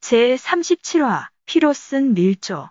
제37화 피로 쓴 밀조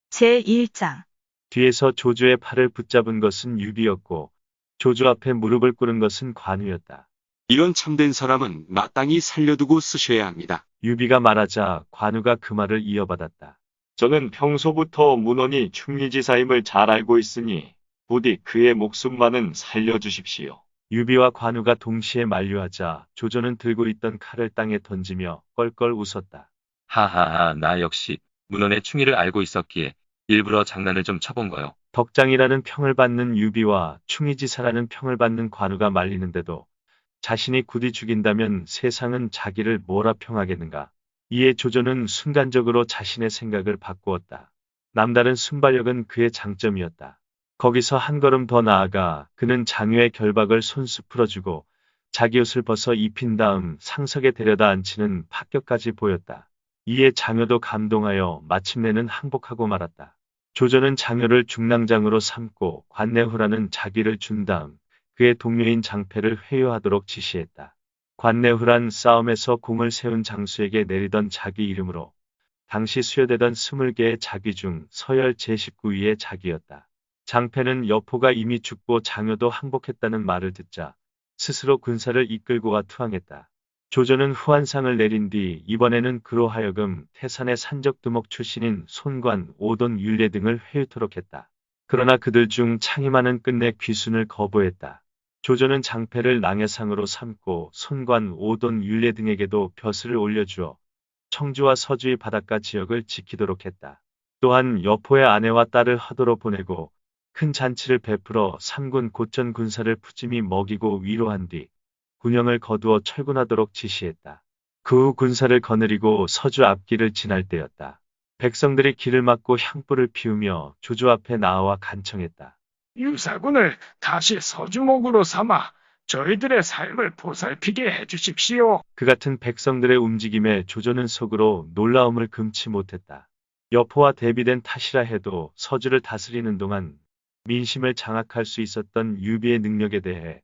제1장 뒤에서 조조의 팔을 붙잡은 것은 유비였고 조조 앞에 무릎을 꿇은 것은 관우였다. 이런 참된 사람은 마땅히 살려두고 쓰셔야 합니다. 유비가 말하자 관우가 그 말을 이어받았다. 저는 평소부터 문원이 충리지사임을 잘 알고 있으니 부디 그의 목숨만은 살려주십시오. 유비와 관우가 동시에 만류하자 조조는 들고 있던 칼을 땅에 던지며 껄껄 웃었다. 하하하, 나 역시 문헌의 충의를 알고 있었기에 일부러 장난을 좀 쳐본 거요. 덕장이라는 평을 받는 유비와 충의지사라는 평을 받는 관우가 말리는데도 자신이 굳이 죽인다면 세상은 자기를 뭐라 평하겠는가. 이에 조조는 순간적으로 자신의 생각을 바꾸었다. 남다른 순발력은 그의 장점이었다. 거기서 한 걸음 더 나아가 그는 장유의 결박을 손수 풀어주고 자기 옷을 벗어 입힌 다음 상석에 데려다 앉히는 파격까지 보였다. 이에 장유도 감동하여 마침내는 항복하고 말았다. 조조는 장유를 중랑장으로 삼고 관내후라는 자기를 준 다음 그의 동료인 장패를 회유하도록 지시했다. 관내후란 싸움에서 공을 세운 장수에게 내리던 자기 이름으로 당시 수여되던 20개의 자기 중 서열 제19위의 자기였다. 장패는 여포가 이미 죽고 장유도 항복했다는 말을 듣자 스스로 군사를 이끌고와 투항했다. 조조는 후한상을 내린 뒤 이번에는 그로 하여금 태산의 산적두목 출신인 손관, 오돈, 율례 등을 회유토록 했다. 그러나 그들 중 창의만은 끝내 귀순을 거부했다. 조조는 장패를 낭해상으로 삼고 손관, 오돈, 율례 등에게도 벼슬을 올려주어 청주와 서주의 바닷가 지역을 지키도록 했다. 또한 여포의 아내와 딸을 하도로 보내고 큰 잔치를 베풀어 삼군 곧전 군사를 푸짐히 먹이고 위로한 뒤 군영을 거두어 철군하도록 지시했다. 그 후 군사를 거느리고 서주 앞길을 지날 때였다. 백성들이 길을 막고 향불을 피우며 조조 앞에 나와 간청했다. 유사군을 다시 서주목으로 삼아 저희들의 삶을 보살피게 해주십시오. 그 같은 백성들의 움직임에 조조는 속으로 놀라움을 금치 못했다. 여포와 대비된 탓이라 해도 서주를 다스리는 동안 민심을 장악할 수 있었던 유비의 능력에 대해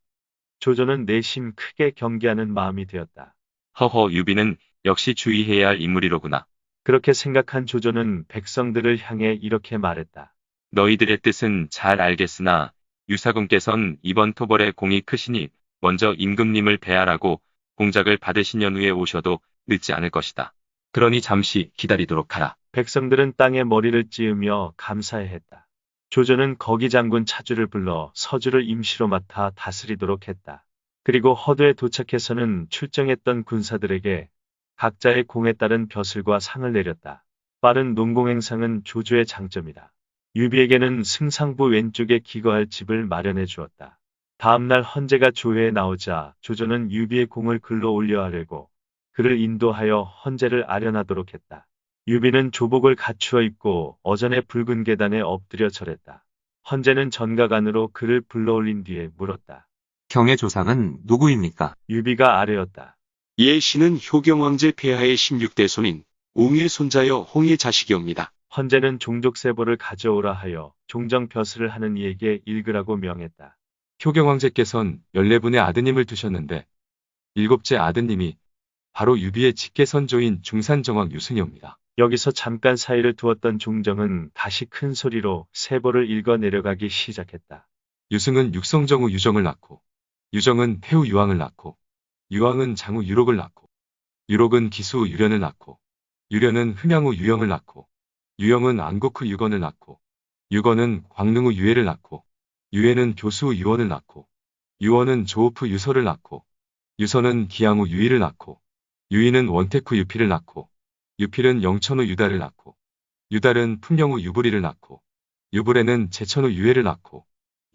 조조는 내심 크게 경계하는 마음이 되었다. 허허, 유비는 역시 주의해야 할 인물이로구나. 그렇게 생각한 조조는 백성들을 향해 이렇게 말했다. 너희들의 뜻은 잘 알겠으나 유사군께선 이번 토벌에 공이 크시니 먼저 임금님을 배하라고 공작을 받으신 연후에 오셔도 늦지 않을 것이다. 그러니 잠시 기다리도록 하라. 백성들은 땅에 머리를 찌으며 감사해했다. 조조는 거기 장군 차주를 불러 서주를 임시로 맡아 다스리도록 했다. 그리고 허도에 도착해서는 출정했던 군사들에게 각자의 공에 따른 벼슬과 상을 내렸다. 빠른 농공행상은 조조의 장점이다. 유비에게는 승상부 왼쪽에 기거할 집을 마련해 주었다. 다음날 헌제가 조회에 나오자 조조는 유비의 공을 글로 올려하려고 그를 인도하여 헌제를 아련하도록 했다. 유비는 조복을 갖추어 입고 어전의 붉은 계단에 엎드려 절했다. 헌제는 전각 안으로 그를 불러올린 뒤에 물었다. 경의 조상은 누구입니까? 유비가 아뢰었다. 예 씨는 효경왕제 폐하의 16대 손인 웅의 손자여 홍의 자식이옵니다. 헌제는 종족세보를 가져오라 하여 종정 벼슬을 하는 이에게 읽으라고 명했다. 효경왕제께선 14분의 아드님을 두셨는데 7째 아드님이 바로 유비의 직계선조인 중산정왕 유승이옵니다. 여기서 잠깐 사이를 두었던 종정은 다시 큰 소리로 세보를 읽어 내려가기 시작했다. 유승은 육성정후 유정을 낳고 유정은 태후 유왕을 낳고 유왕은 장후 유록을 낳고 유록은 기수후 유련을 낳고 유련은 흠양후 유영을 낳고 유영은 안국후 유건을 낳고 유건은 광릉후 유해를 낳고 유해는 교수후 유원을 낳고 유원은 조업후 유서를 낳고 유서는 기양후 유희를 낳고 유희는 원택후 유필을 낳고 유필은 영천후 유달을 낳고 유달은 풍령후 유불이를 낳고 유불에는 제천후 유해를 낳고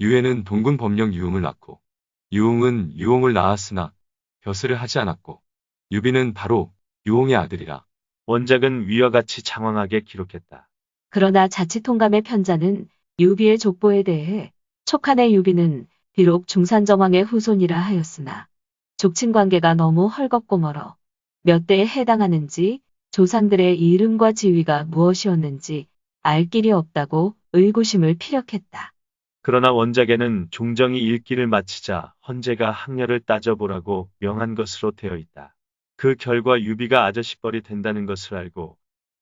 유해는 동군 범령 유흥을 낳고 유흥은 유홍을 낳았으나 벼슬을 하지 않았고 유비는 바로 유홍의 아들이라. 원작은 위와 같이 장황하게 기록했다. 그러나 자치통감의 편자는 유비의 족보에 대해 촉한의 유비는 비록 중산정왕의 후손이라 하였으나 족친 관계가 너무 헐겁고 멀어 몇 대에 해당하는지 조상들의 이름과 지위가 무엇이었는지 알 길이 없다고 의구심을 피력했다. 그러나 원작에는 종정이 읽기를 마치자 헌제가 학렬을 따져보라고 명한 것으로 되어 있다. 그 결과 유비가 아저씨뻘이 된다는 것을 알고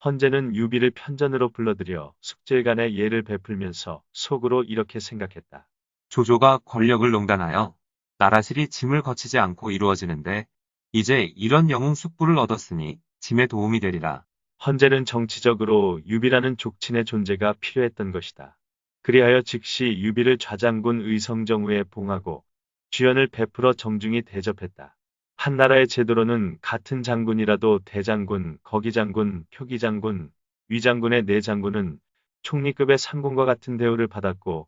헌제는 유비를 편전으로 불러들여 숙제간에 예를 베풀면서 속으로 이렇게 생각했다. 조조가 권력을 농단하여 나라실이 짐을 거치지 않고 이루어지는데 이제 이런 영웅 숙부를 얻었으니 짐에 도움이 되리라. 헌제는 정치적으로 유비라는 족친의 존재가 필요했던 것이다. 그리하여 즉시 유비를 좌장군 의성정후에 봉하고 주연을 베풀어 정중히 대접했다. 한나라의 제도로는 같은 장군이라도 대장군, 거기장군, 표기장군, 위장군의 내장군은 총리급의 상군과 같은 대우를 받았고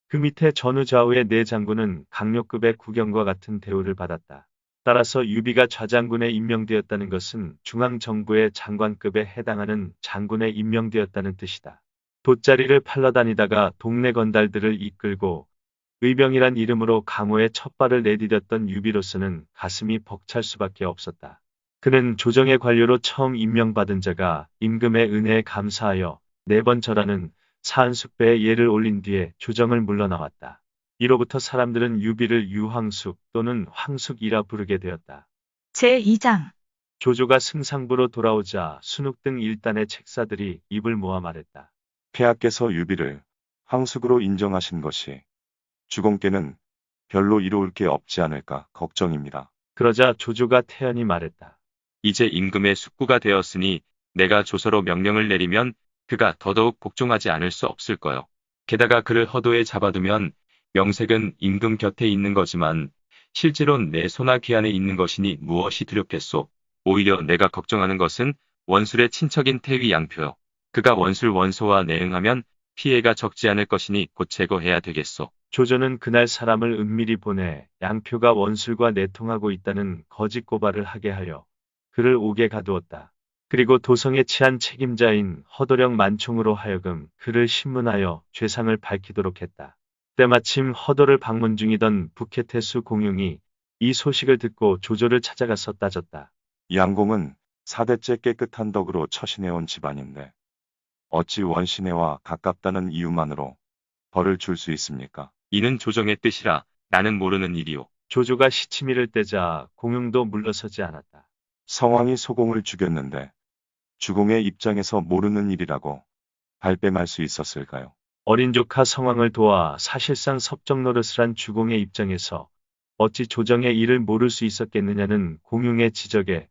그 밑에 전후좌우의 내장군은 강력급의 국영과 같은 대우를 받았다. 따라서 유비가 좌장군에 임명되었다는 것은 중앙정부의 장관급에 해당하는 장군에 임명되었다는 뜻이다. 돗자리를 팔러 다니다가 동네 건달들을 이끌고 의병이란 이름으로 강호에 첫발을 내디뎠던 유비로서는 가슴이 벅찰 수밖에 없었다. 그는 조정의 관료로 처음 임명받은 자가 임금의 은혜에 감사하여 4번 절하는 사한숙배의 예를 올린 뒤에 조정을 물러나왔다. 이로부터 사람들은 유비를 유황숙 또는 황숙이라 부르게 되었다. 제2장 조조가 승상부로 돌아오자 순욱 등 일단의 책사들이 입을 모아 말했다. 폐하께서 유비를 황숙으로 인정하신 것이 주공께는 별로 이로울 게 없지 않을까 걱정입니다. 그러자 조조가 태연히 말했다. 이제 임금의 숙부가 되었으니 내가 조서로 명령을 내리면 그가 더더욱 복종하지 않을 수 없을 거요. 게다가 그를 허도에 잡아두면 명색은 임금 곁에 있는 거지만 실제로는 내 손아 귀안에 있는 것이니 무엇이 두렵겠소. 오히려 내가 걱정하는 것은 원술의 친척인 태위 양표요. 그가 원술 원소와 내응하면 피해가 적지 않을 것이니 곧 제거해야 되겠소. 조조는 그날 사람을 은밀히 보내 양표가 원술과 내통하고 있다는 거짓 고발을 하게 하여 그를 옥에 가두었다. 그리고 도성에 치안 책임자인 허도령 만총으로 하여금 그를 신문하여 죄상을 밝히도록 했다. 때마침 허도를 방문 중이던 북해태수 공용이 이 소식을 듣고 조조를 찾아가서 따졌다. 양공은 4대째 깨끗한 덕으로 처신해온 집안인데 어찌 원시내와 가깝다는 이유만으로 벌을 줄 수 있습니까? 이는 조정의 뜻이라 나는 모르는 일이오. 조조가 시치미를 떼자 공용도 물러서지 않았다. 성왕이 소공을 죽였는데 주공의 입장에서 모르는 일이라고 발뺌할 수 있었을까요? 어린 조카 성왕을 도와 사실상 섭정 노릇을 한 주공의 입장에서 어찌 조정의 일을 모를 수 있었겠느냐는 공용의 지적에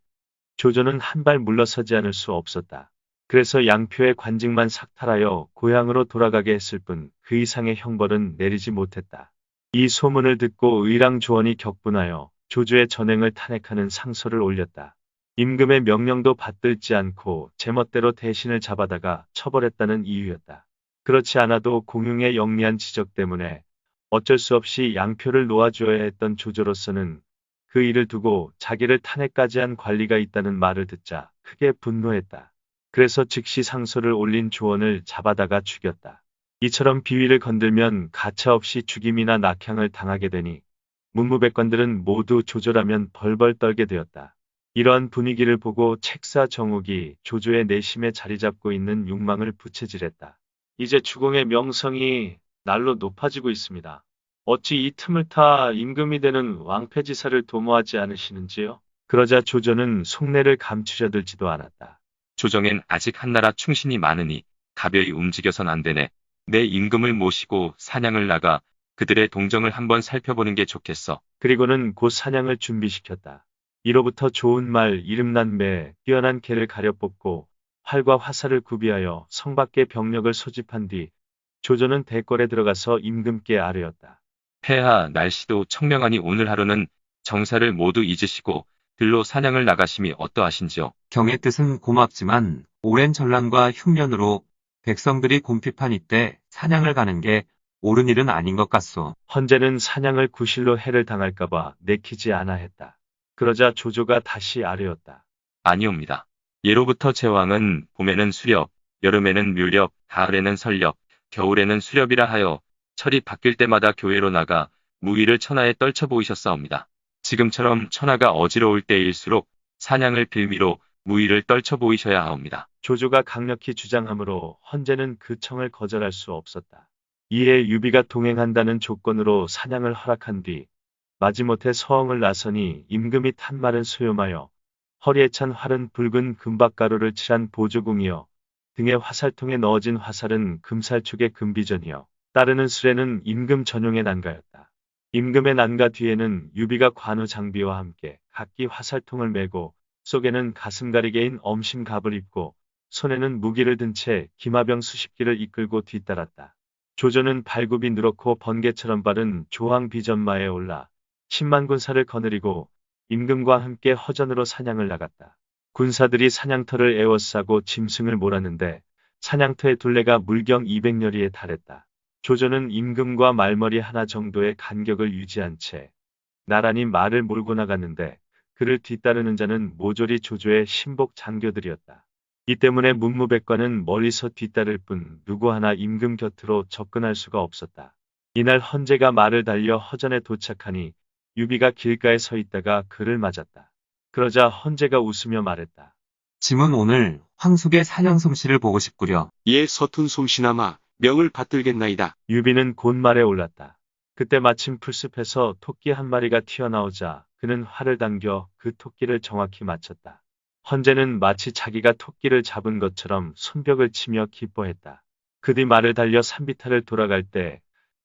조조는 한 발 물러서지 않을 수 없었다. 그래서 양표의 관직만 삭탈하여 고향으로 돌아가게 했을 뿐 그 이상의 형벌은 내리지 못했다. 이 소문을 듣고 의랑 조원이 격분하여 조조의 전행을 탄핵하는 상소를 올렸다. 임금의 명령도 받들지 않고 제멋대로 대신을 잡아다가 처벌했다는 이유였다. 그렇지 않아도 공용의 영리한 지적 때문에 어쩔 수 없이 양표를 놓아주어야 했던 조조로서는 그 일을 두고 자기를 탄핵까지 한 관리가 있다는 말을 듣자 크게 분노했다. 그래서 즉시 상소를 올린 조원을 잡아다가 죽였다. 이처럼 비위를 건들면 가차없이 죽임이나 낙향을 당하게 되니 문무백관들은 모두 조조라면 벌벌 떨게 되었다. 이러한 분위기를 보고 책사 정욱이 조조의 내심에 자리 잡고 있는 욕망을 부채질했다. 이제 주공의 명성이 날로 높아지고 있습니다. 어찌 이 틈을 타 임금이 되는 왕폐지사를 도모하지 않으시는지요? 그러자 조조는 속내를 감추려 들지도 않았다. 조정엔 아직 한나라 충신이 많으니 가벼이 움직여선 안 되네. 내 임금을 모시고 사냥을 나가 그들의 동정을 한번 살펴보는 게 좋겠어. 그리고는 곧 사냥을 준비시켰다. 이로부터 좋은 말, 이름난 매, 뛰어난 개를 가려 뽑고 활과 화살을 구비하여 성 밖에 병력을 소집한 뒤 조조는 대궐에 들어가서 임금께 아뢰었다. 폐하, 날씨도 청명하니 오늘 하루는 정사를 모두 잊으시고 들로 사냥을 나가심이 어떠하신지요? 경의 뜻은 고맙지만 오랜 전란과 흉년으로 백성들이 곰핍한 이때 사냥을 가는 게 옳은 일은 아닌 것 같소. 헌제는 사냥을 구실로 해를 당할까봐 내키지 않아 했다. 그러자 조조가 다시 아뢰었다. 아니옵니다. 예로부터 제왕은 봄에는 수렵, 여름에는 묘렵, 가을에는 설렵, 겨울에는 수렵이라 하여 철이 바뀔 때마다 교회로 나가 무위를 천하에 떨쳐 보이셨사옵니다. 지금처럼 천하가 어지러울 때일수록 사냥을 빌미로 무위를 떨쳐 보이셔야 하옵니다. 조조가 강력히 주장하므로 헌제는 그 청을 거절할 수 없었다. 이에 유비가 동행한다는 조건으로 사냥을 허락한 뒤 마지못해 서엉을 나서니 임금이 탄 말은 수요마여 허리에 찬 활은 붉은 금박가루를 칠한 보조궁이여 등에 화살통에 넣어진 화살은 금살축의 금비전이여 따르는 수레는 임금 전용의 난가였다. 임금의 난가 뒤에는 유비가 관우 장비와 함께 각기 화살통을 메고 속에는 가슴 가리개인 엄심갑을 입고 손에는 무기를 든 채 기마병 수십 기를 이끌고 뒤따랐다. 조조는 발굽이 누렇고 번개처럼 바른 조항 비전마에 올라 10만 군사를 거느리고 임금과 함께 허전으로 사냥을 나갔다. 군사들이 사냥터를 에워싸고 짐승을 몰았는데 사냥터의 둘레가 물경 200여리에 달했다. 조조는 임금과 말머리 하나 정도의 간격을 유지한 채 나란히 말을 몰고 나갔는데 그를 뒤따르는 자는 모조리 조조의 신복 장교들이었다. 이 때문에 문무백관은 멀리서 뒤따를 뿐 누구 하나 임금 곁으로 접근할 수가 없었다. 이날 헌제가 말을 달려 허전에 도착하니 유비가 길가에 서 있다가 그를 맞았다. 그러자 헌제가 웃으며 말했다. 짐은 오늘 황숙의 사냥 솜씨를 보고 싶구려. 예 서툰 솜씨나마 명을 받들겠나이다. 유비는 곧 말에 올랐다. 그때 마침 풀숲에서 토끼 한 마리가 튀어나오자 그는 활을 당겨 그 토끼를 정확히 맞췄다. 헌제는 마치 자기가 토끼를 잡은 것처럼 손뼉을 치며 기뻐했다. 그 뒤 말을 달려 산비탈을 돌아갈 때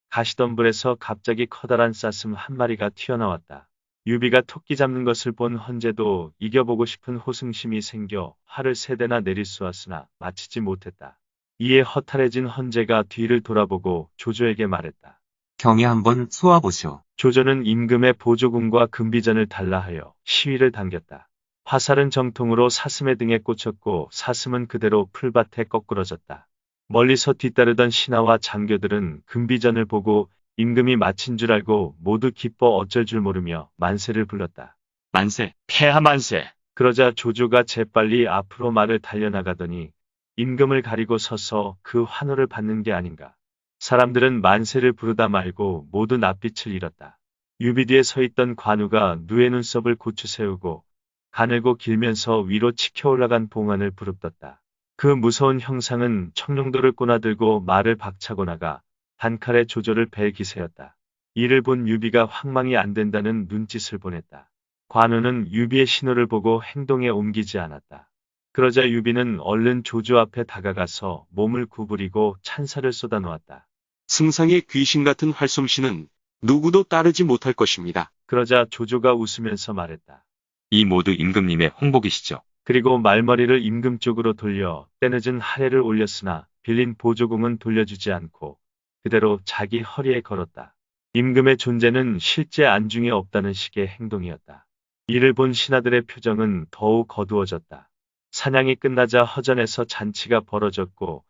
가시덤불에서 갑자기 커다란 사슴 한 마리가 튀어나왔다. 유비가 토끼 잡는 것을 본 헌제도 이겨보고 싶은 호승심이 생겨 활을 3대나 내리쏘았으나 마치지 못했다. 이에 허탈해진 헌제가 뒤를 돌아보고 조조에게 말했다. 경이 한번 쏘아보시오. 조조는 임금의 보조궁과 금비전을 달라하여 시위를 당겼다. 화살은 정통으로 사슴의 등에 꽂혔고 사슴은 그대로 풀밭에 거꾸러졌다. 멀리서 뒤따르던 신하와 장교들은 금비전을 보고 임금이 마친 줄 알고 모두 기뻐 어쩔 줄 모르며 만세를 불렀다. 만세, 폐하 만세. 그러자 조조가 재빨리 앞으로 말을 달려나가더니 임금을 가리고 서서 그 환호를 받는 게 아닌가. 사람들은 만세를 부르다 말고 모두 낯빛을 잃었다. 유비 뒤에 서 있던 관우가 누에 눈썹을 고추 세우고 가늘고 길면서 위로 치켜 올라간 봉안을 부릅떴다. 그 무서운 형상은 청룡도를 꼬나들고 말을 박차고 나가 단칼에 조조를 벨 기세였다. 이를 본 유비가 황망이 안 된다는 눈짓을 보냈다. 관우는 유비의 신호를 보고 행동에 옮기지 않았다. 그러자 유비는 얼른 조조 앞에 다가가서 몸을 구부리고 찬사를 쏟아놓았다. 승상의 귀신 같은 활솜씨는 누구도 따르지 못할 것입니다. 그러자 조조가 웃으면서 말했다. 이 모두 임금님의 홍복이시죠. 그리고 말머리를 임금 쪽으로 돌려 때늦은 하례를 올렸으나 빌린 보조궁은 돌려주지 않고 그대로 자기 허리에 걸었다. 임금의 존재는 실제 안중에 없다는 식의 행동이었다. 이를 본 신하들의 표정은 더욱 어두워졌다. 사냥이 끝나자 허전에서 잔치가 벌어졌고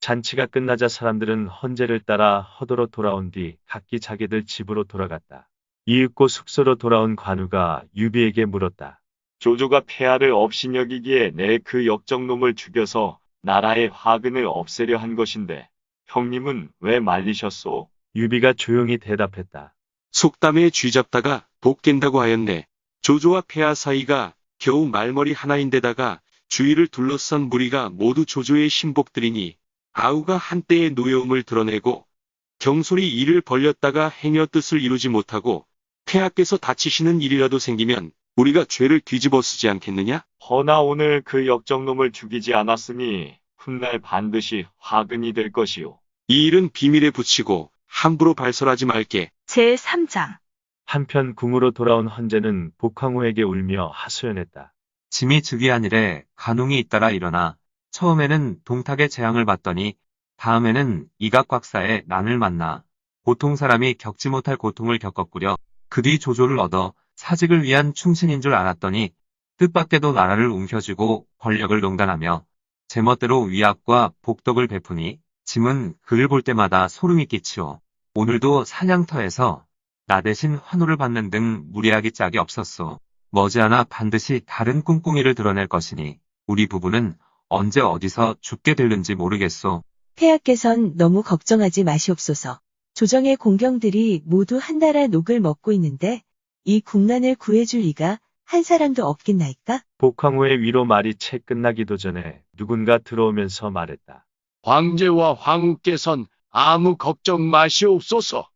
잔치가 끝나자 사람들은 헌제를 따라 허도로 돌아온 뒤 각기 자기들 집으로 돌아갔다. 이윽고 숙소로 돌아온 관우가 유비에게 물었다. 조조가 폐하를 업신여기기에 내 그 역적놈을 죽여서 나라의 화근을 없애려 한 것인데 형님은 왜 말리셨소? 유비가 조용히 대답했다. 속담에 쥐잡다가 독 깬다고 하였네. 조조와 폐하 사이가 겨우 말머리 하나인데다가 주위를 둘러싼 무리가 모두 조조의 신복들이니 아우가 한때의 노여움을 드러내고 경솔히 일을 벌렸다가 행여 뜻을 이루지 못하고 폐하께서 다치시는 일이라도 생기면 우리가 죄를 뒤집어 쓰지 않겠느냐? 허나 오늘 그 역적놈을 죽이지 않았으니 훗날 반드시 화근이 될 것이오. 이 일은 비밀에 붙이고 함부로 발설하지 말게. 제3장 한편 궁으로 돌아온 헌제는 복황후에게 울며 하소연했다. 짐이 즉위한 이래 간웅이 잇따라 일어나 처음에는 동탁의 재앙을 받더니 다음에는 이각곽사의 난을 만나 보통 사람이 겪지 못할 고통을 겪었구려. 그 뒤 조조를 얻어 사직을 위한 충신인 줄 알았더니 뜻밖에도 나라를 움켜쥐고 권력을 농단하며 제멋대로 위압과 복덕을 베푸니 짐은 그를 볼 때마다 소름이 끼치오. 오늘도 사냥터에서 나 대신 환호를 받는 등 무례하기 짝이 없었소. 머지않아 반드시 다른 꿍꿍이를 드러낼 것이니 우리 부부는 언제 어디서 죽게 될는지 모르겠소. 폐하께선 너무 걱정하지 마시옵소서. 조정의 공병들이 모두 한나라 녹을 먹고 있는데 이 국난을 구해줄 리가 한 사람도 없겠나이까? 복황후의 위로 말이 채 끝나기도 전에 누군가 들어오면서 말했다. 황제와 황후께선 아무 걱정 마시옵소서.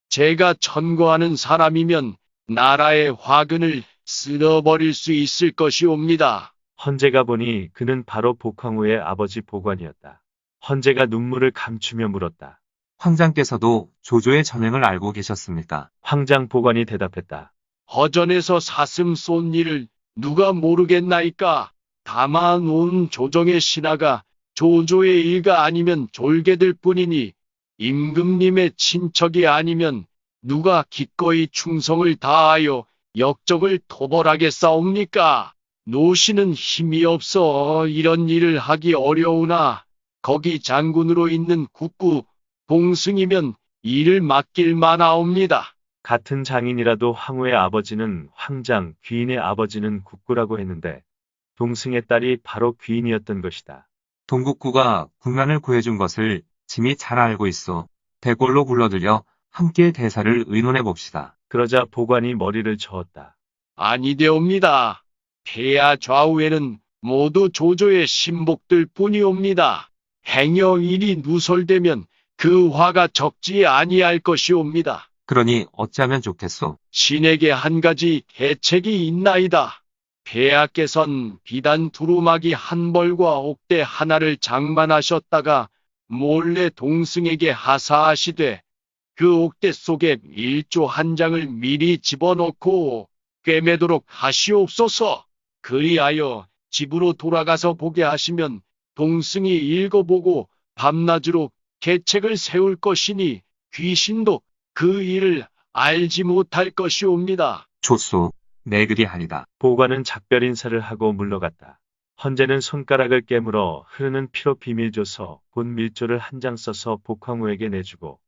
제가 천거하는 사람이면 나라의 화근을 쓸어버릴 수 있을 것이옵니다. 헌제가 보니 그는 바로 복황후의 아버지 보관이었다. 헌제가 눈물을 감추며 물었다. 황장께서도 조조의 전행을 알고 계셨습니까? 황장 보관이 대답했다. 허전에서 사슴 쏜 일을 누가 모르겠나이까. 다만 온 조정의 신하가 조조의 일가 아니면 졸개들 뿐이니 임금님의 친척이 아니면 누가 기꺼이 충성을 다하여 역적을 토벌하겠사옵니까? 노씨는 힘이 없어 이런 일을 하기 어려우나 거기 장군으로 있는 국구 동승이면 일을 맡길 만하옵니다. 같은 장인이라도 황후의 아버지는 황장, 귀인의 아버지는 국구라고 했는데 동승의 딸이 바로 귀인이었던 것이다. 동국구가 국난을 구해준 것을 짐이 잘 알고 있어. 대궐로 불러들여 함께 대사를 의논해 봅시다. 그러자 보관이 머리를 저었다. 아니되옵니다. 폐하 좌우에는 모두 조조의 신복들 뿐이옵니다. 행여 일이 누설되면 그 화가 적지 아니할 것이옵니다. 그러니 어찌하면 좋겠소? 신에게 한 가지 대책이 있나이다. 폐하께선 비단 두루마기 한 벌과 옥대 하나를 장만하셨다가 몰래 동승에게 하사하시되 그 옥대 속에 일조 한 장을 미리 집어넣고 꿰매도록 하시옵소서. 그리하여 집으로 돌아가서 보게 하시면 동승이 읽어보고 밤낮으로 계책을 세울 것이니 귀신도 그 일을 알지 못할 것이옵니다. 좋소. 내 그리하리다. 보관은 작별 인사를 하고 물러갔다. 헌제는 손가락을 깨물어 흐르는 피로 비밀조서 곧 밀조를 한 장 써서 복황후에게 내주고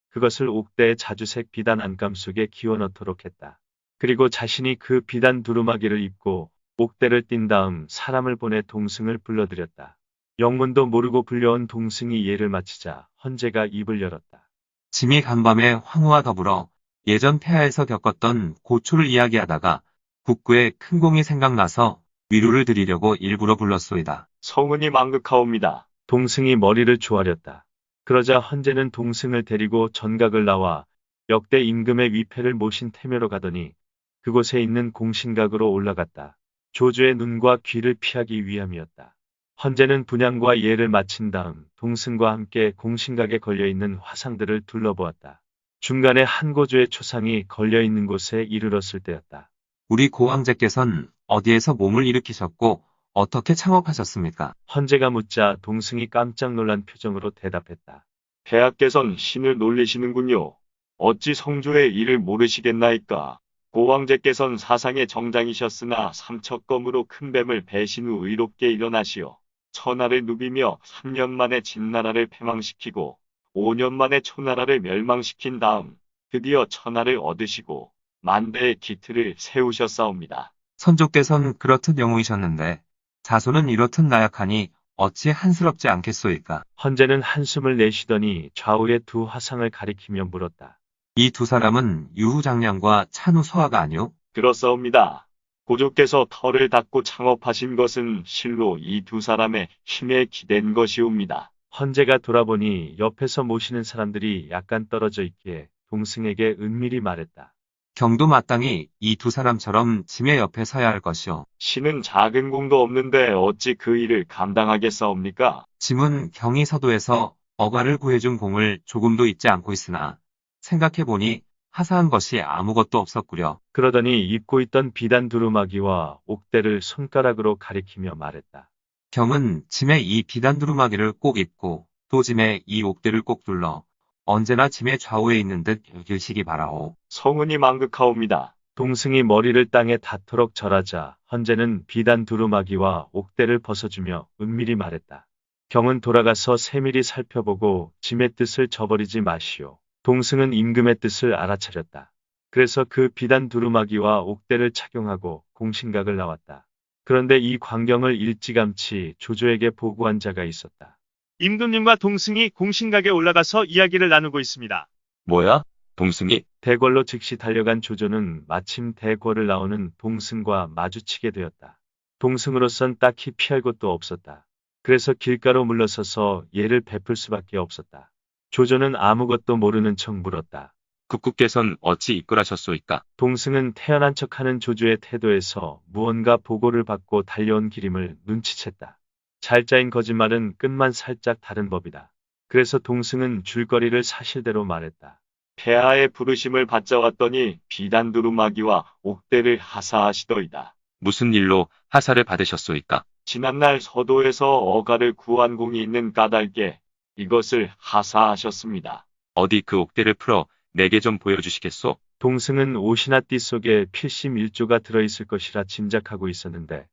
그것을 옥대의 자주색 비단 안감 속에 기워 넣도록 했다. 그리고 자신이 그 비단 두루마기를 입고 옥대를 띈 다음 사람을 보내 동승을 불러들였다. 영문도 모르고 불려온 동승이 예를 마치자 헌제가 입을 열었다. 짐이 간밤에 황후와 더불어 예전 폐하에서 겪었던 고초를 이야기하다가 국구의 큰 공이 생각나서 위로를 드리려고 일부러 불렀소이다. 성은이 망극하옵니다. 동승이 머리를 조아렸다. 그러자 헌제는 동승을 데리고 전각을 나와 역대 임금의 위패를 모신 태묘로 가더니 그곳에 있는 공신각으로 올라갔다. 조조의 눈과 귀를 피하기 위함이었다. 헌제는 분향과 예를 마친 다음 동승과 함께 공신각에 걸려있는 화상들을 둘러보았다. 중간에 한 고조의 초상이 걸려있는 곳에 이르렀을 때였다. 우리 고황제께선 어디에서 몸을 일으키셨고 어떻게 창업하셨습니까? 헌제가 묻자 동승이 깜짝 놀란 표정으로 대답했다. 폐하께선 신을 놀리시는군요. 어찌 성조의 일을 모르시겠나이까. 고왕제께선 사상의 정장이셨으나 삼척검으로 큰 뱀을 베신 후 의롭게 일어나시어 천하를 누비며 3년 만에 진나라를 패망시키고 5년 만에 초나라를 멸망시킨 다음 드디어 천하를 얻으시고 만대의 기틀을 세우셨사옵니다. 선조께선 그렇듯 영웅이셨는데 자손은 이렇듯 나약하니 어찌 한스럽지 않겠소이까? 헌제는 한숨을 내쉬더니 좌우의 두 화상을 가리키며 물었다. 이 두 사람은 유후장량과 찬후 서화가 아니오? 그렇사옵니다. 고조께서 터를 닫고 창업하신 것은 실로 이 두 사람의 힘에 기댄 것이옵니다. 헌제가 돌아보니 옆에서 모시는 사람들이 약간 떨어져 있기에 동승에게 은밀히 말했다. 경도 마땅히 이 두 사람처럼 짐의 옆에 서야 할 것이오. 신은 작은 공도 없는데 어찌 그 일을 감당하겠사옵니까? 짐은 경의서도에서 어가를 구해준 공을 조금도 잊지 않고 있으나 생각해보니 하사한 것이 아무것도 없었구려. 그러더니 입고 있던 비단 두루마기와 옥대를 손가락으로 가리키며 말했다. 경은 짐에 이 비단 두루마기를 꼭 입고 또 짐에 이 옥대를 꼭 둘러 언제나 짐의 좌우에 있는 듯 여기시기 바라오. 성은이 망극하옵니다. 동승이 머리를 땅에 닿도록 절하자 헌제는 비단 두루마기와 옥대를 벗어주며 은밀히 말했다. 경은 돌아가서 세밀히 살펴보고 짐의 뜻을 저버리지 마시오. 동승은 임금의 뜻을 알아차렸다. 그래서 그 비단 두루마기와 옥대를 착용하고 공신각을 나왔다. 그런데 이 광경을 일찌감치 조조에게 보고한 자가 있었다. 임금님과 동승이 공신각에 올라가서 이야기를 나누고 있습니다. 뭐야? 동승이? 대궐로 즉시 달려간 조조는 마침 대궐을 나오는 동승과 마주치게 되었다. 동승으로선 딱히 피할 곳도 없었다. 그래서 길가로 물러서서 예를 베풀 수밖에 없었다. 조조는 아무것도 모르는 척 물었다. 국국께선 어찌 이끌하셨소이까? 동승은 태연한 척하는 조조의 태도에서 무언가 보고를 받고 달려온 기림을 눈치챘다. 잘 짜인 거짓말은 끝만 살짝 다른 법이다. 그래서 동승은 줄거리를 사실대로 말했다. 폐하의 부르심을 받자 왔더니 비단 두루마기와 옥대를 하사하시더이다. 무슨 일로 하사를 받으셨소이까? 지난날 서도에서 어가를 구한 공이 있는 까닭에 이것을 하사하셨습니다. 어디 그 옥대를 풀어 내게 좀 보여주시겠소? 동승은 옷이나 띠 속에 필심일조가 들어있을 것이라 짐작하고 있었는데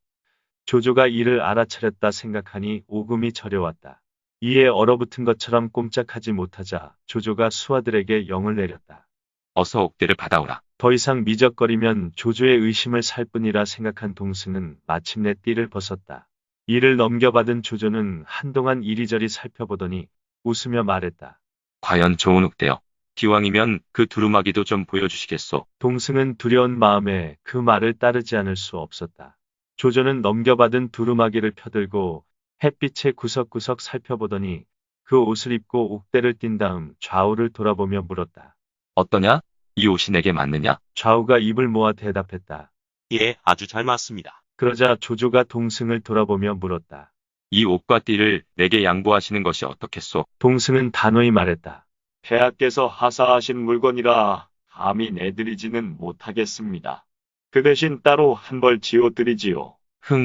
조조가 이를 알아차렸다 생각하니 오금이 저려왔다. 이에 얼어붙은 것처럼 꼼짝하지 못하자 조조가 수하들에게 영을 내렸다. 어서 옥대를 받아오라. 더 이상 미적거리면 조조의 의심을 살 뿐이라 생각한 동승은 마침내 띠를 벗었다. 이를 넘겨받은 조조는 한동안 이리저리 살펴보더니 웃으며 말했다. 과연 좋은 옥대요. 기왕이면 그 두루마기도 좀 보여주시겠소? 동승은 두려운 마음에 그 말을 따르지 않을 수 없었다. 조조는 넘겨받은 두루마기를 펴들고 햇빛에 구석구석 살펴보더니 그 옷을 입고 옥대를 띈 다음 좌우를 돌아보며 물었다. 어떠냐? 이 옷이 내게 맞느냐? 좌우가 입을 모아 대답했다. 예, 아주 잘 맞습니다. 그러자 조조가 동승을 돌아보며 물었다. 이 옷과 띠를 내게 양보하시는 것이 어떻겠소? 동승은 단호히 말했다. 폐하께서 하사하신 물건이라 감히 내드리지는 못하겠습니다. 그 대신 따로 한 벌 지어드리지요.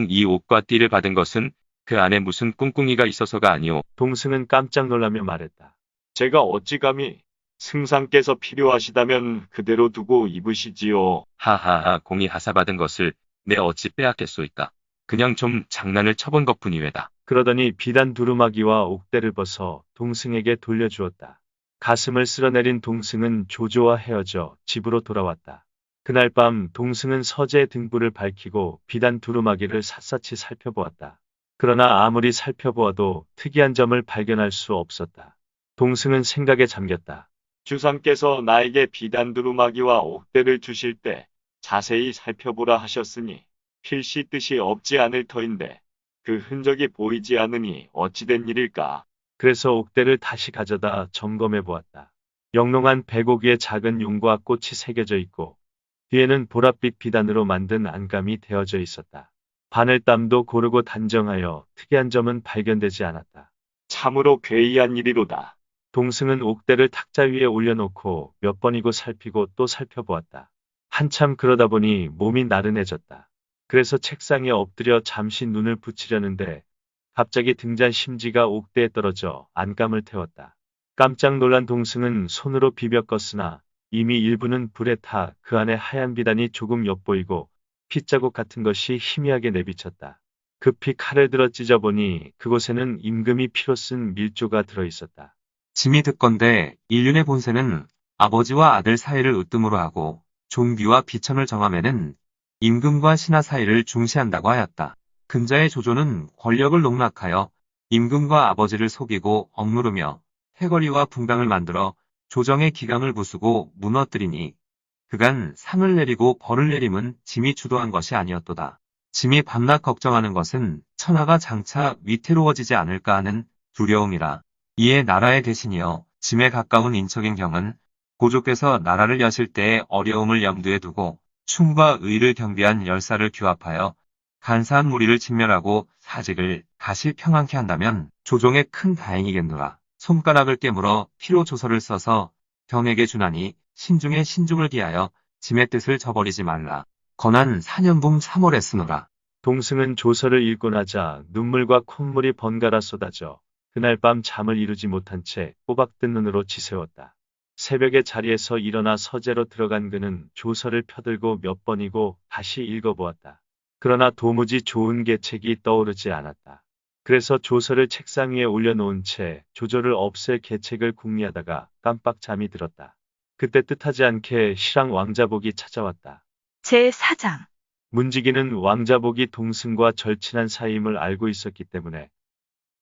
이 옷과 띠를 받은 것은 그 안에 무슨 꿍꿍이가 있어서가 아니오. 동승은 깜짝 놀라며 말했다. 제가 어찌 감히 승상께서 필요하시다면 그대로 두고 입으시지요. 하하하, 공이 하사받은 것을 내 어찌 빼앗겠소이까? 그냥 좀 장난을 쳐본 것뿐이외다. 그러더니 비단 두루마기와 옥대를 벗어 동승에게 돌려주었다. 가슴을 쓸어내린 동승은 조조와 헤어져 집으로 돌아왔다. 그날 밤 동승은 서재의 등불을 밝히고 비단 두루마기를 샅샅이 살펴보았다. 그러나 아무리 살펴보아도 특이한 점을 발견할 수 없었다. 동승은 생각에 잠겼다. 주상께서 나에게 비단 두루마기와 옥대를 주실 때 자세히 살펴보라 하셨으니 필시 뜻이 없지 않을 터인데 그 흔적이 보이지 않으니 어찌된 일일까? 그래서 옥대를 다시 가져다 점검해 보았다. 영롱한 백옥 위에 작은 용과 꽃이 새겨져 있고 뒤에는 보랏빛 비단으로 만든 안감이 되어져 있었다. 바늘땀도 고르고 단정하여 특이한 점은 발견되지 않았다. 참으로 괴이한 일이로다. 동승은 옥대를 탁자 위에 올려놓고 몇 번이고 살피고 또 살펴보았다. 한참 그러다 보니 몸이 나른해졌다. 그래서 책상에 엎드려 잠시 눈을 붙이려는데 갑자기 등잔 심지가 옥대에 떨어져 안감을 태웠다. 깜짝 놀란 동승은 손으로 비벼 껐으나 이미 일부는 불에 타 그 안에 하얀 비단이 조금 엿보이고 핏자국 같은 것이 희미하게 내비쳤다. 급히 칼을 들어 찢어보니 그곳에는 임금이 피로 쓴 밀조가 들어있었다. 짐이 듣건대 인륜의 본세는 아버지와 아들 사이를 으뜸으로 하고 종비와 비천을 정함에는 임금과 신하 사이를 중시한다고 하였다. 근자의 조조는 권력을 농락하여 임금과 아버지를 속이고 억누르며 해거리와 분당을 만들어 조정의 기강을 부수고 무너뜨리니 그간 상을 내리고 벌을 내림은 짐이 주도한 것이 아니었도다. 짐이 밤낮 걱정하는 것은 천하가 장차 위태로워지지 않을까 하는 두려움이라. 이에 나라의 대신이여 짐에 가까운 인척인 경은 고조께서 나라를 여실 때의 어려움을 염두에 두고 충과 의를 경비한 열사를 규합하여 간사한 무리를 진멸하고 사직을 다시 평안케 한다면 조정에 큰 다행이겠노라. 손가락을 깨물어 피로 조서를 써서 경에게 주나니 신중에 신중을 기하여 짐의 뜻을 저버리지 말라. 건한 4년봉 3월에 쓰노라. 동승은 조서를 읽고 나자 눈물과 콧물이 번갈아 쏟아져 그날 밤 잠을 이루지 못한 채 꼬박뜬 눈으로 지새웠다. 새벽에 자리에서 일어나 서재로 들어간 그는 조서를 펴들고 몇 번이고 다시 읽어보았다. 그러나 도무지 좋은 계책이 떠오르지 않았다. 그래서 조서를 책상 위에 올려놓은 채 조조를 없앨 계책을 궁리하다가 깜빡 잠이 들었다. 그때 뜻하지 않게 실랑 왕자복이 찾아왔다. 제4장 문지기는 왕자복이 동승과 절친한 사이임을 알고 있었기 때문에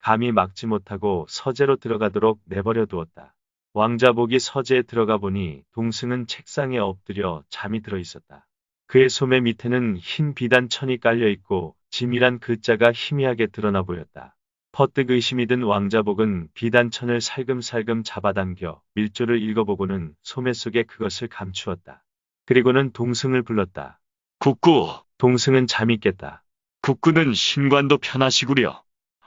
감히 막지 못하고 서재로 들어가도록 내버려 두었다. 왕자복이 서재에 들어가 보니 동승은 책상에 엎드려 잠이 들어 있었다. 그의 소매 밑에는 흰 비단 천이 깔려 있고 짐이란 글자가 희미하게 드러나 보였다. 퍼뜩 의심이 든 왕자복은 비단천을 살금살금 잡아당겨 밀조를 읽어보고는 소매 속에 그것을 감추었다. 그리고는 동승을 불렀다. 국구, 동승은 잠이 깼다. 국구는 신관도 편하시구려.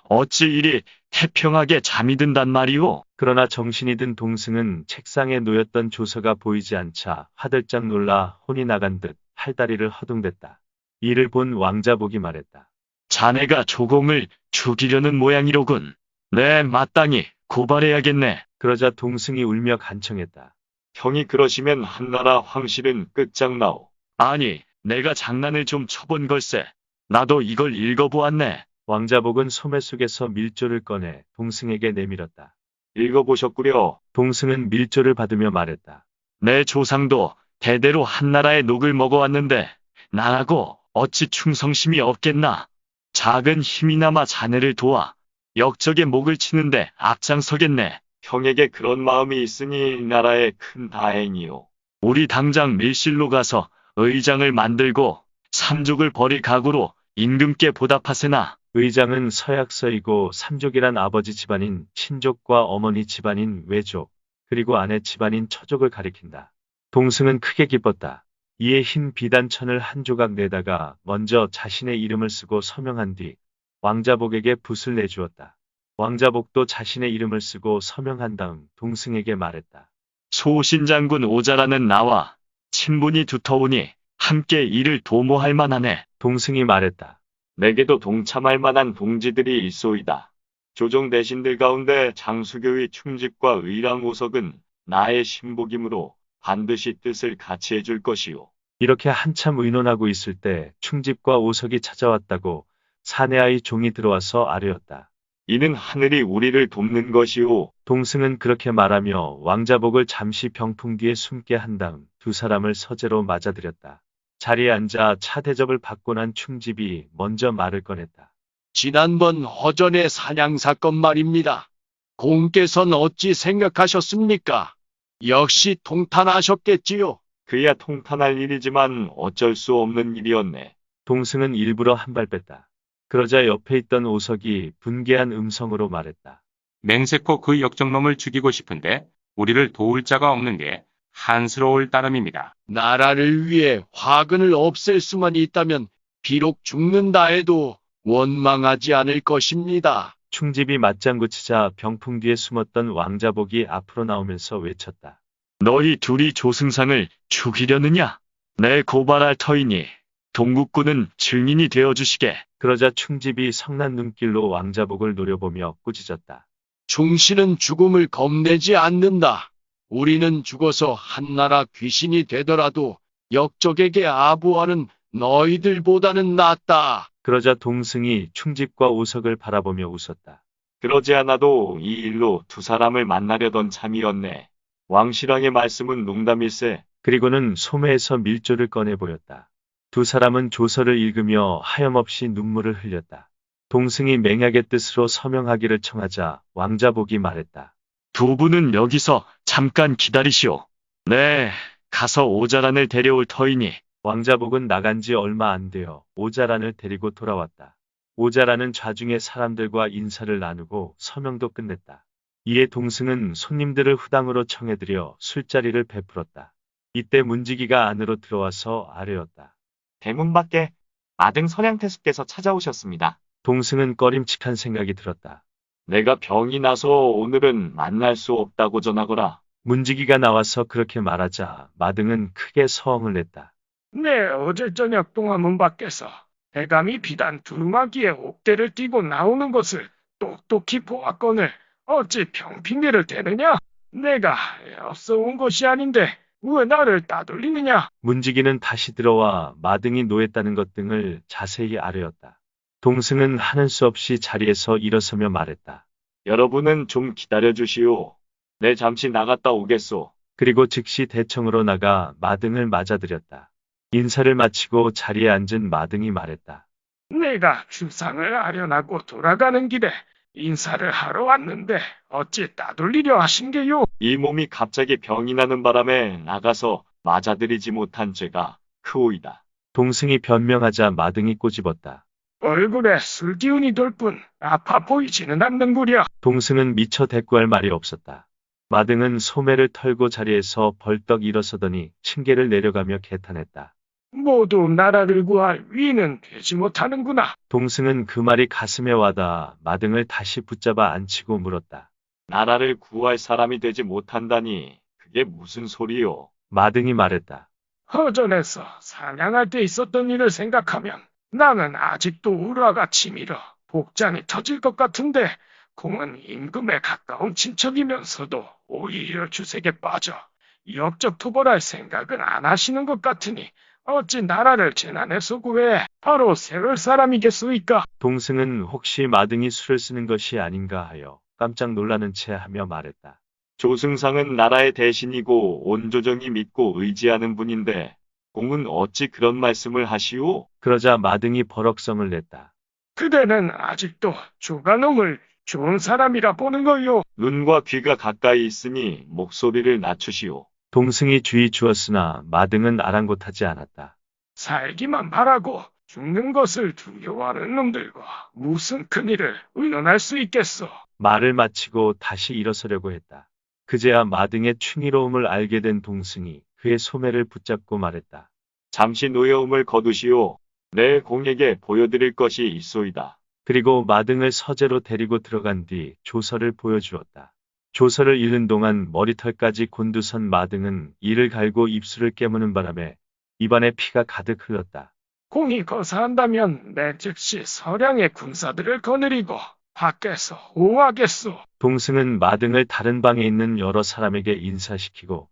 어찌 이리 태평하게 잠이 든단 말이오? 그러나 정신이 든 동승은 책상에 놓였던 조서가 보이지 않자 화들짝 놀라 혼이 나간 듯 팔다리를 허둥댔다. 이를 본 왕자복이 말했다. 자네가 조공을 죽이려는 모양이로군. 네, 마땅히 고발해야겠네. 그러자 동승이 울며 간청했다. 형이 그러시면 한나라 황실은 끝장나오. 아니, 내가 장난을 좀 쳐본 걸세. 나도 이걸 읽어보았네. 왕자복은 소매 속에서 밀조를 꺼내 동승에게 내밀었다. 읽어보셨구려. 동승은 밀조를 받으며 말했다. 내 조상도 대대로 한나라의 녹을 먹어왔는데 나하고 어찌 충성심이 없겠나. 작은 힘이나마 자네를 도와 역적의 목을 치는데 앞장서겠네. 형에게 그런 마음이 있으니 나라의 큰 다행이오. 우리 당장 밀실로 가서 의장을 만들고 삼족을 버릴 각오로 임금께 보답하세나. 의장은 서약서이고 삼족이란 아버지 집안인 친족과 어머니 집안인 외족, 그리고 아내 집안인 처족을 가리킨다. 동승은 크게 기뻤다. 이에 흰 비단천을 한 조각 내다가 먼저 자신의 이름을 쓰고 서명한 뒤 왕자복에게 붓을 내주었다. 왕자복도 자신의 이름을 쓰고 서명한 다음 동승에게 말했다. 소신장군 오자라는 나와 친분이 두터우니 함께 일을 도모할 만하네. 동승이 말했다. 내게도 동참할 만한 동지들이 있소이다. 조정 대신들 가운데 장수교의 충직과 의랑오석은 나의 신복이므로 반드시 뜻을 같이 해줄 것이오. 이렇게 한참 의논하고 있을 때 충집과 오석이 찾아왔다고 사내아이 종이 들어와서 아뢰었다. 이는 하늘이 우리를 돕는 것이오. 동승은 그렇게 말하며 왕자복을 잠시 병풍 뒤에 숨게 한 다음 두 사람을 서재로 맞아들였다. 자리에 앉아 차 대접을 받고 난 충집이 먼저 말을 꺼냈다. 지난번 허전의 사냥 사건 말입니다. 공께서는 어찌 생각하셨습니까? 역시 통탄하셨겠지요. 그야 통탄할 일이지만 어쩔 수 없는 일이었네. 동승은 일부러 한 발 뺐다. 그러자 옆에 있던 오석이 분개한 음성으로 말했다. 맹세코 그 역적놈을 죽이고 싶은데 우리를 도울 자가 없는 게 한스러울 따름입니다. 나라를 위해 화근을 없앨 수만 있다면 비록 죽는다 해도 원망하지 않을 것입니다. 충집이 맞장구 치자 병풍 뒤에 숨었던 왕자복이 앞으로 나오면서 외쳤다. 너희 둘이 조승상을 죽이려느냐? 내 고발할 터이니 동국군은 증인이 되어주시게. 그러자 충집이 성난 눈길로 왕자복을 노려보며 꾸짖었다. 충신은 죽음을 겁내지 않는다. 우리는 죽어서 한나라 귀신이 되더라도 역적에게 아부하는 너희들보다는 낫다. 그러자 동승이 충집과 오석을 바라보며 웃었다. 그러지 않아도 이 일로 두 사람을 만나려던 참이었네. 왕신왕의 말씀은 농담일세. 그리고는 소매에서 밀조를 꺼내 보였다. 두 사람은 조서를 읽으며 하염없이 눈물을 흘렸다. 동승이 맹약의 뜻으로 서명하기를 청하자 왕자복이 말했다. 두 분은 여기서 잠깐 기다리시오. 네, 가서 오자란을 데려올 터이니. 왕자복은 나간 지 얼마 안 되어 오자란을 데리고 돌아왔다. 오자란은 좌중의 사람들과 인사를 나누고 서명도 끝냈다. 이에 동승은 손님들을 후당으로 청해들여 술자리를 베풀었다. 이때 문지기가 안으로 들어와서 아뢰었다. 대문 밖에 아등 선양태수께서 찾아오셨습니다. 동승은 꺼림칙한 생각이 들었다. 내가 병이 나서 오늘은 만날 수 없다고 전하거라. 문지기가 나와서 그렇게 말하자 마등은 크게 서엉을 냈다. 네, 어제 저녁 동화문 밖에서 대감이 비단 두루마기에 옥대를 띄고 나오는 것을 똑똑히 보았거늘 어찌 병핑계를 대느냐? 내가 없어 온 것이 아닌데 왜 나를 따돌리느냐? 문지기는 다시 들어와 마등이 노했다는 것 등을 자세히 아뢰었다. 동승은 하는 수 없이 자리에서 일어서며 말했다. 여러분은 좀 기다려주시오. 내 잠시 나갔다 오겠소. 그리고 즉시 대청으로 나가 마등을 맞아들였다. 인사를 마치고 자리에 앉은 마등이 말했다. 내가 주상을 아련하고 돌아가는 길에 인사를 하러 왔는데 어찌 따돌리려 하신 게요? 이 몸이 갑자기 병이 나는 바람에 나가서 맞아들이지 못한 죄가 크오이다. 동승이 변명하자 마등이 꼬집었다. 얼굴에 술 기운이 돌 뿐 아파 보이지는 않는구려. 동승은 미처 대꾸할 말이 없었다. 마등은 소매를 털고 자리에서 벌떡 일어서더니 층계를 내려가며 개탄했다. 모두 나라를 구할 위는 되지 못하는구나. 동승은 그 말이 가슴에 와닿아 마등을 다시 붙잡아 안치고 물었다. 나라를 구할 사람이 되지 못한다니 그게 무슨 소리요? 마등이 말했다. 허전에서 사냥할 때 있었던 일을 생각하면 나는 아직도 우라가 치밀어 복장이 터질 것 같은데 공은 임금에 가까운 친척이면서도 오히려 주색에 빠져 역적 토벌할 생각은 안 하시는 것 같으니 어찌 나라를 재난에서 구해 바로 세울 사람이겠소이까? 동승은 혹시 마등이 술을 쓰는 것이 아닌가 하여 깜짝 놀라는 채 하며 말했다. 조승상은 나라의 대신이고 온 조정이 믿고 의지하는 분인데 공은 어찌 그런 말씀을 하시오? 그러자 마등이 버럭성을 냈다. 그대는 아직도 조가놈을 좋은 사람이라 보는 거요. 눈과 귀가 가까이 있으니 목소리를 낮추시오. 동승이 주의 주었으나 마등은 아랑곳하지 않았다. 살기만 바라고 죽는 것을 두려워하는 놈들과 무슨 큰일을 의논할 수 있겠소. 말을 마치고 다시 일어서려고 했다. 그제야 마등의 충이로움을 알게 된 동승이 그의 소매를 붙잡고 말했다. 잠시 노여움을 거두시오. 내 공에게 보여드릴 것이 있소이다. 그리고 마등을 서재로 데리고 들어간 뒤 조서를 보여주었다. 조서를 읽는 동안 머리털까지 곤두선 마등은 이를 갈고 입술을 깨무는 바람에 입안에 피가 가득 흘렀다. 공이 거사한다면 내 즉시 서량의 군사들을 거느리고 밖에서 오하겠소. 동승은 마등을 다른 방에 있는 여러 사람에게 인사시키고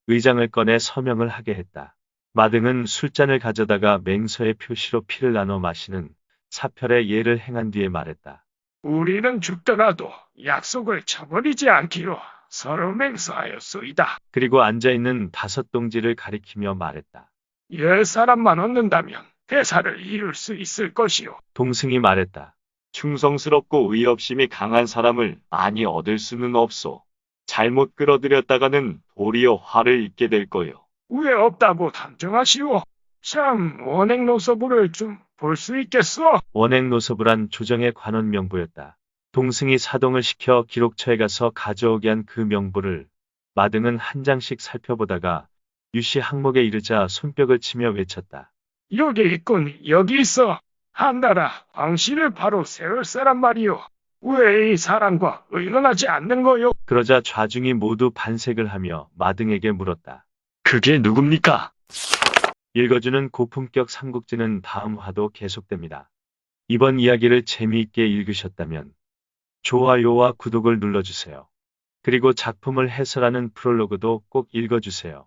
의장을 꺼내 서명을 하게 했다. 마등은 술잔을 가져다가 맹서의 표시로 피를 나눠 마시는 사별의 예를 행한 뒤에 말했다. 우리는 죽더라도 약속을 저버리지 않기로 서로 맹세하였소이다. 그리고 앉아있는 다섯 동지를 가리키며 말했다. 10사람만 얻는다면 대사를 이룰 수 있을 것이오. 동승이 말했다. 충성스럽고 의협심이 강한 사람을 많이 얻을 수는 없소. 잘못 끌어들였다가는 도리어 화를 입게 될 거요. 왜 없다고 단정하시오? 참 원행노서부를 좀 볼 수 있겠소? 원행노서부란 조정의 관원 명부였다. 동승이 사동을 시켜 기록처에 가서 가져오게 한 그 명부를 마등은 한 장씩 살펴보다가 유시 항목에 이르자 손뼉을 치며 외쳤다. 여기 있군, 여기 있어. 한나라 황씨를 바로 세울 사람 말이오. 왜 이 사람과 의논하지 않는 거요? 그러자 좌중이 모두 반색을 하며 마등에게 물었다. 그게 누굽니까? 읽어주는 고품격 삼국지는 다음 화도 계속됩니다. 이번 이야기를 재미있게 읽으셨다면 좋아요와 구독을 눌러주세요. 그리고 작품을 해설하는 프롤로그도 꼭 읽어주세요.